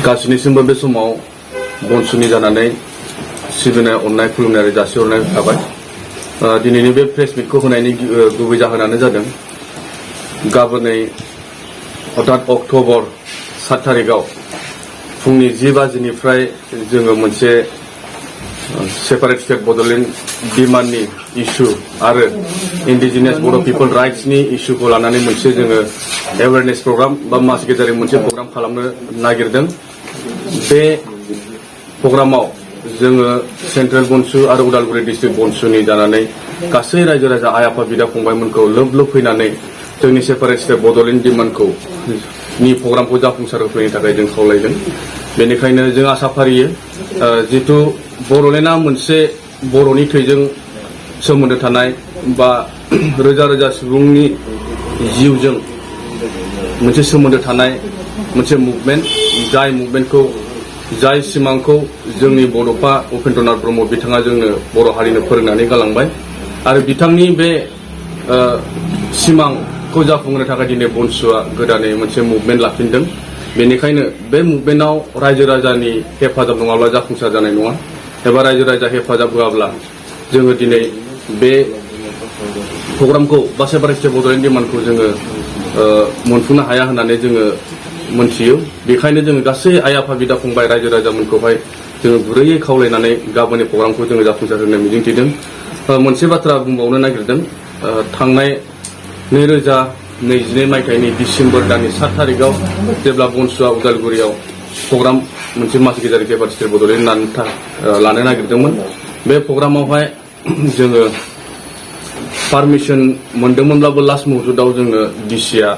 गासैनिसिमबो बे समाव बनसुनि जानानै सिबिनाय अननाय खुलुमनाय जासिहरनाय थाबाय। दिनैनि बे प्रेस मिटखौ होनायनि गुबै जाहोनानो जादों गाबोनै अर्थात अक्ट'बर 7 तारिखआव फुंनि 10 बाजिनिफ्राय जोङो मोनसे सेपारेट स्टेट बड'लेण्ड डिमान्डनि इस्यु आरो इन्डिजिनियास बर' पिपल राइट्सनि इस्युखौ लानानै मोनसे जोङो एवेयारनेस प्रग्राम बा मास गेदारिं मोनसे प्रग्राम खालामनो नागिरदों। बे प्रग्रामाव जोङो सेन्ट्रेल बनसु आरो उदालगुरि डिस्ट्रिक्ट बनसुनि जानानै गासै रायजो राजा आइ आफा बिदा फंबायमोनखौ लोब लोब फैनानै जोंनि सेपारेट स्टेट बड'लेण्ड डिमान्डखौ नि प्रग्रामखौ जाफुंसार होफैनो थाखाय जों खावलायदों। बेनिखायनो जों आसा फारियो जिथु बड'लेण्डआ मोनसे बर'नि थैजों सोमोन्दो थानाय बा रोजा रोजा सुबुंनि जिउजों मोनसे सोमोन्दो थानाय मोनसे मुभमेन्ट, जाय मुभमेन्टखौ जाय सिमांखौ जोंनि बड'फा उपेन्द्रनाथ ब्रह्म बिथाङा जोंनो बर' हारिनो फोरोंनानै गालांबाय आरो बिथांनि बे सिमांखौ जाफुंहोनो थाखाय दिनै बनसुआ गोदानै मोनसे मुभमेन्ट लाफिनदों। बेनिखायनो बे मुभमेन्टआव रायजो राजानि हेफाजाब नङाब्ला जाफुंसार जानाय नङा एबा रायजो राजा हेफाजाब होआब्ला जोङो दिनै बे प्रग्रामखौ बा सेपारेट स्टेट बड'लेण्ड डिमान्डखौ जोङो मोनफुंनो हाया होननानै जोङो मोनथियो। बेखायनो जोङो गासै आइ आफा बिदा फंबाय रायजो राजामोनखौहाय जोङो गुरैयै खावलायनानै गाबोननि प्रग्रामखौ जोङो जाफुंसार होनो मिजिंथिदों। मोनसे बाथ्रा बुंबावनो नागिरदों। थांनाय 2022 मायथाइनि डिसेम्बर दाननि 7 तारिखआव जेब्ला बनसुआ उदालगुरियाव प्रग्राम मोनसे मास गेजेरारि सेपारेट स्टेट बड'लेण्ड लानो नागिरदोंमोन। बे प्रग्रामावहाय जोङो पारमिसन मोनदोंमोनब्लाबो लास्ट मुहुर्तआव जोङो डिसिआ